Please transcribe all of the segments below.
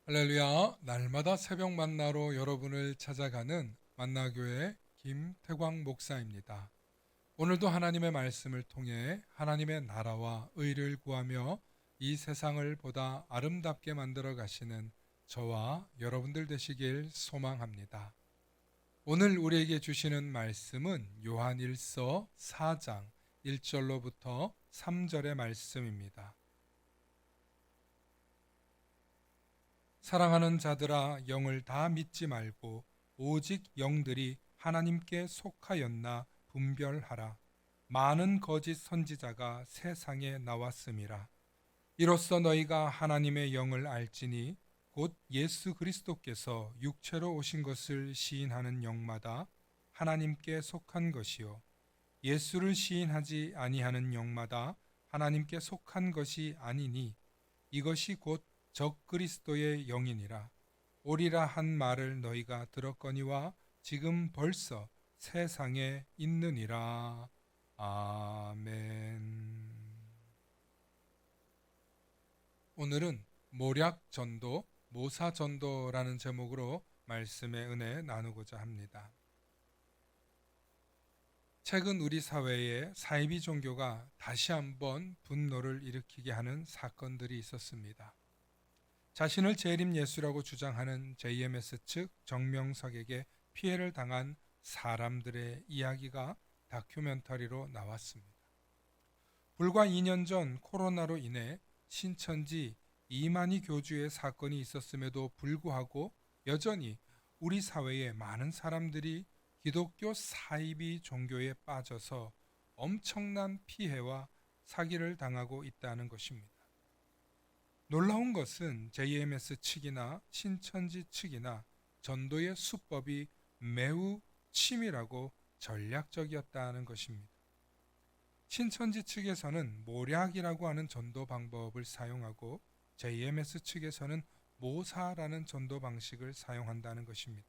할렐루야, 날마다 새벽 만나로 여러분을 찾아가는 만나교회 김태광 목사입니다. 오늘도 하나님의 말씀을 통해 하나님의 나라와 의를 구하며 이 세상을 보다 아름답게 만들어 가시는 저와 여러분들 되시길 소망합니다. 오늘 우리에게 주시는 말씀은 요한일서 4장 1절로부터 3절의 말씀입니다. 사랑하는 자들아, 영을 다 믿지 말고 오직 영들이 하나님께 속하였나 분별하라. 많은 거짓 선지자가 세상에 나왔음이라. 이로써 너희가 하나님의 영을 알지니 곧 예수 그리스도께서 육체로 오신 것을 시인하는 영마다 하나님께 속한 것이요 예수를 시인하지 아니하는 영마다 하나님께 속한 것이 아니니 이것이 곧 적그리스도의 영이니라. 오리라 한 말을 너희가 들었거니와 지금 벌써 세상에 있느니라. 아멘. 오늘은 모략전도, 모사전도라는 제목으로 말씀의 은혜 나누고자 합니다. 최근 우리 사회에 사이비 종교가 다시 한번 분노를 일으키게 하는 사건들이 있었습니다. 자신을 재림 예수라고 주장하는 JMS 측 정명석에게 피해를 당한 사람들의 이야기가 다큐멘터리로 나왔습니다. 불과 2년 전 코로나로 인해 신천지 이만희 교주의 사건이 있었음에도 불구하고 여전히 우리 사회에 많은 사람들이 기독교 사이비 종교에 빠져서 엄청난 피해와 사기를 당하고 있다는 것입니다. 놀라운 것은 JMS 측이나 신천지 측이나 전도의 수법이 매우 치밀하고 전략적이었다는 것입니다. 신천지 측에서는 모략이라고 하는 전도 방법을 사용하고 JMS 측에서는 모사라는 전도 방식을 사용한다는 것입니다.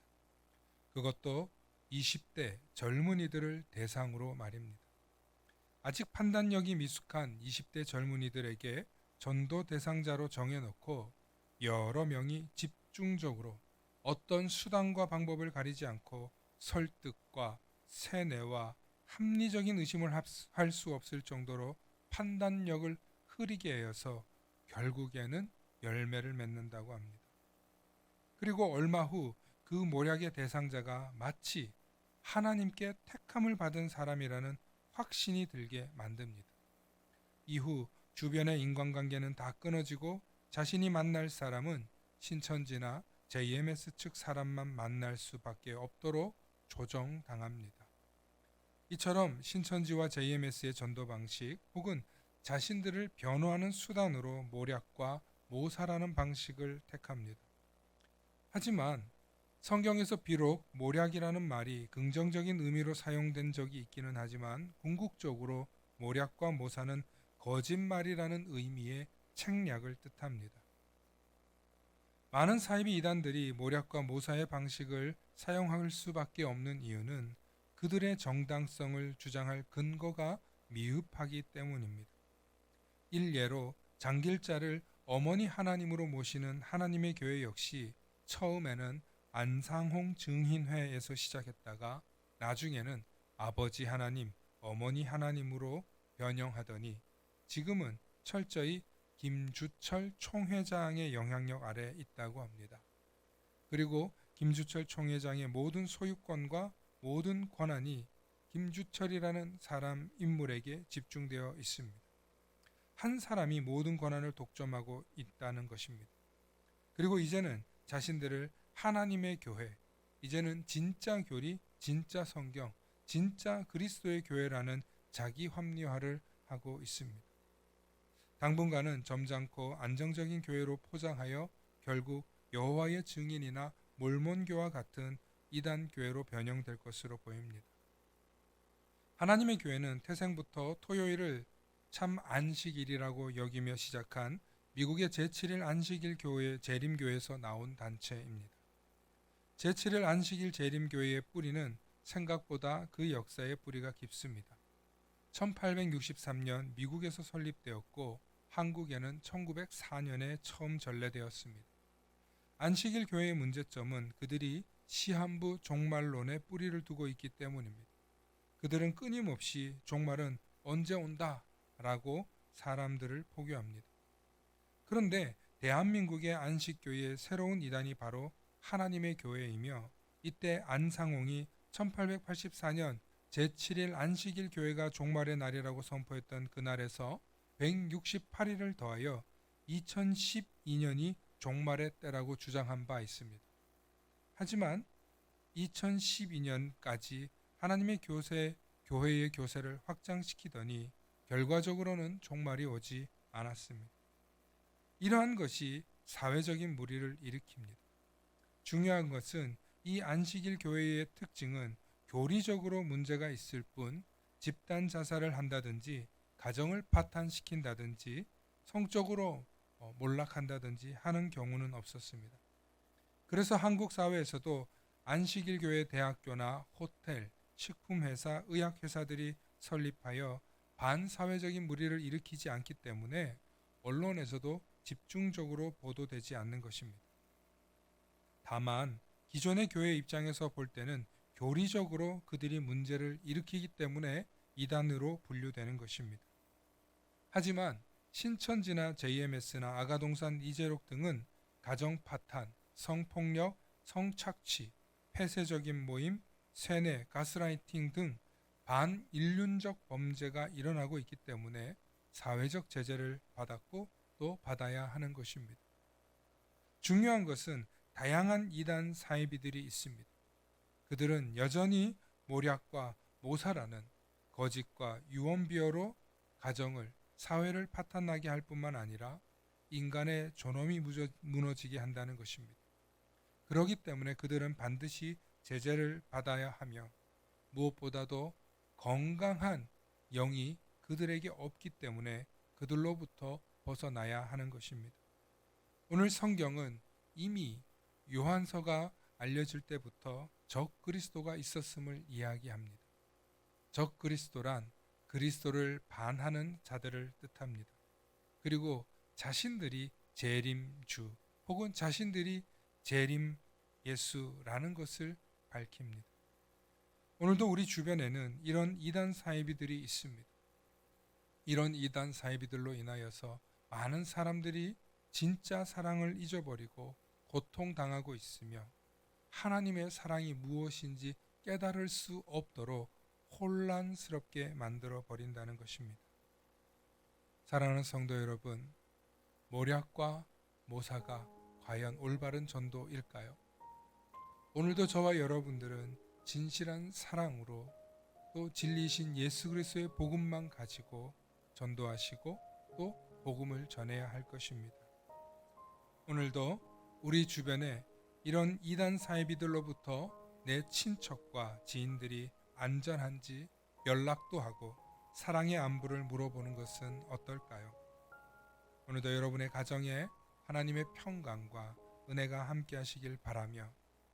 그것도 20대 젊은이들을 대상으로 말입니다. 아직 판단력이 미숙한 20대 젊은이들에게 전도 대상자로 정해놓고 여러 명이 집중적으로 어떤 수단과 방법을 가리지 않고 설득과 세뇌와 합리적인 의심을 할 수 없을 정도로 판단력을 흐리게 하여서 결국에는 열매를 맺는다고 합니다. 그리고 얼마 후 그 모략의 대상자가 마치 하나님께 택함을 받은 사람이라는 확신이 들게 만듭니다. 이후 주변의 인간관계는 다 끊어지고 자신이 만날 사람은 신천지나 JMS 측 사람만 만날 수밖에 없도록 조정당합니다. 이처럼 신천지와 JMS의 전도 방식 혹은 자신들을 변호하는 수단으로 모략과 모사라는 방식을 택합니다. 하지만 성경에서 비록 모략이라는 말이 긍정적인 의미로 사용된 적이 있기는 하지만 궁극적으로 모략과 모사는 거짓말이라는 의미의 책략을 뜻합니다. 많은 사이비 이단들이 모략과 모사의 방식을 사용할 수밖에 없는 이유는 그들의 정당성을 주장할 근거가 미흡하기 때문입니다. 일례로 장길자를 어머니 하나님으로 모시는 하나님의 교회 역시 처음에는 안상홍 증인회에서 시작했다가 나중에는 아버지 하나님, 어머니 하나님으로 변형하더니 지금은 철저히 김주철 총회장의 영향력 아래 있다고 합니다. 그리고 김주철 총회장의 모든 소유권과 모든 권한이 김주철이라는 사람 인물에게 집중되어 있습니다. 한 사람이 모든 권한을 독점하고 있다는 것입니다. 그리고 이제는 자신들을 하나님의 교회, 이제는 진짜 교리, 진짜 성경, 진짜 그리스도의 교회라는 자기 합리화를 하고 있습니다. 당분간은 점잖고 안정적인 교회로 포장하여 결국 여호와의 증인이나 몰몬교와 같은 이단 교회로 변형될 것으로 보입니다. 하나님의 교회는 태생부터 토요일을 참 안식일이라고 여기며 시작한 미국의 제7일 안식일 교회 재림교회에서 나온 단체입니다. 제7일 안식일 재림교회의 뿌리는 생각보다 그 역사의 뿌리가 깊습니다. 1863년 미국에서 설립되었고 한국에는 1904년에 처음 전래되었습니다. 안식일 교회의 문제점은 그들이 시한부 종말론에 뿌리를 두고 있기 때문입니다. 그들은 끊임없이 종말은 언제 온다 라고 사람들을 포교합니다. 그런데 대한민국의 안식교회의 새로운 이단이 바로 하나님의 교회이며, 이때 안상홍이 1884년 제7일 안식일 교회가 종말의 날이라고 선포했던 그날에서 168일을 더하여 2012년이 종말의 때라고 주장한 바 있습니다. 하지만 2012년까지 하나님의 교회의 교세를 확장시키더니 결과적으로는 종말이 오지 않았습니다. 이러한 것이 사회적인 무리를 일으킵니다. 중요한 것은 이 안식일 교회의 특징은 교리적으로 문제가 있을 뿐 집단 자살을 한다든지 가정을 파탄시킨다든지 성적으로 몰락한다든지 하는 경우는 없었습니다. 그래서 한국 사회에서도 안식일 교회 대학교나 호텔, 식품회사, 의학회사들이 설립하여 반사회적인 무리를 일으키지 않기 때문에 언론에서도 집중적으로 보도되지 않는 것입니다. 다만 기존의 교회 입장에서 볼 때는 교리적으로 그들이 문제를 일으키기 때문에 이단으로 분류되는 것입니다. 하지만 신천지나 JMS나 아가동산 이재록 등은 가정 파탄, 성폭력, 성착취, 폐쇄적인 모임, 세뇌, 가스라이팅 등 반인륜적 범죄가 일어나고 있기 때문에 사회적 제재를 받았고 또 받아야 하는 것입니다. 중요한 것은 다양한 이단 사이비들이 있습니다. 그들은 여전히 모략과 모사라는 거짓과 유언비어로 가정을, 사회를 파탄나게 할 뿐만 아니라 인간의 존엄이 무너지게 한다는 것입니다. 그렇기 때문에 그들은 반드시 제재를 받아야 하며, 무엇보다도 건강한 영이 그들에게 없기 때문에 그들로부터 벗어나야 하는 것입니다. 오늘 성경은 이미 요한서가 알려질 때부터 적 그리스도가 있었음을 이야기합니다. 적 그리스도란 그리스도를 반하는 자들을 뜻합니다. 그리고 자신들이 재림주 혹은 자신들이 재림 예수라는 것을 밝힙니다. 오늘도 우리 주변에는 이런 이단 사이비들이 있습니다. 이런 이단 사이비들로 인하여서 많은 사람들이 진짜 사랑을 잊어버리고 고통당하고 있으며 하나님의 사랑이 무엇인지 깨달을 수 없도록 혼란스럽게 만들어 버린다는 것입니다. 사랑하는 성도 여러분, 모략과 모사가 과연 올바른 전도일까요? 오늘도 저와 여러분들은 진실한 사랑으로 또 진리이신 예수 그리스도의 복음만 가지고 전도하시고 또 복음을 전해야 할 것입니다. 오늘도 우리 주변에 이런 이단 사이비들로부터 내 친척과 지인들이 안전한지 연락도 하고 사랑의 안부를 물어보는 것은 어떨까요? 오늘도 여러분의 가정에 하나님의 평강과 은혜가 함께 하시길 바라며,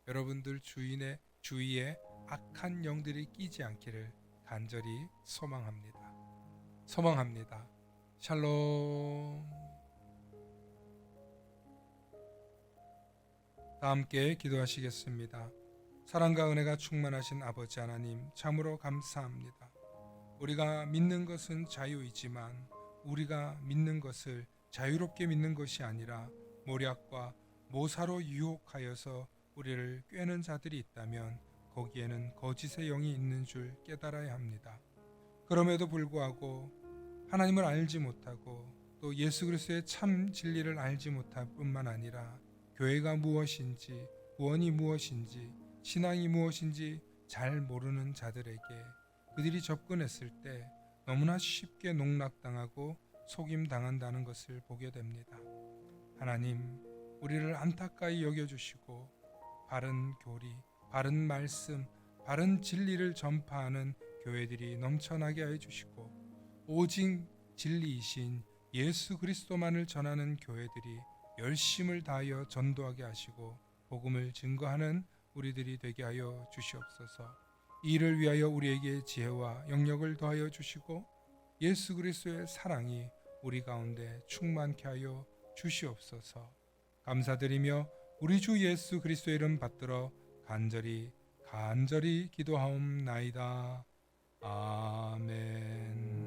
여러분들 주위에 악한 영들이 끼지 않기를 간절히 소망합니다. 샬롬. 다 함께 기도하시겠습니다. 사랑과 은혜가 충만하신 아버지 하나님, 참으로 감사합니다. 우리가 믿는 것은 자유이지만 우리가 믿는 것을 자유롭게 믿는 것이 아니라 모략과 모사로 유혹하여서 우리를 꿰는 자들이 있다면 거기에는 거짓의 영이 있는 줄 깨달아야 합니다. 그럼에도 불구하고 하나님을 알지 못하고 또 예수 그리스도의 참 진리를 알지 못할 뿐만 아니라 교회가 무엇인지, 구원이 무엇인지, 신앙이 무엇인지 잘 모르는 자들에게 그들이 접근했을 때 너무나 쉽게 농락당하고 속임당한다는 것을 보게 됩니다. 하나님, 우리를 안타까이 여겨주시고 바른 교리, 바른 말씀, 바른 진리를 전파하는 교회들이 넘쳐나게 해주시고, 오직 진리이신 예수 그리스도만을 전하는 교회들이 열심을 다하여 전도하게 하시고 복음을 증거하는 우리들이 되게 하여 주시옵소서. 이를 위하여 우리에게 지혜와 영역을 더하여 주시고 예수 그리스도의 사랑이 우리 가운데 충만케 하여 주시옵소서. 감사드리며 우리 주 예수 그리스도의 이름 받들어 간절히 기도하옵나이다. 아멘.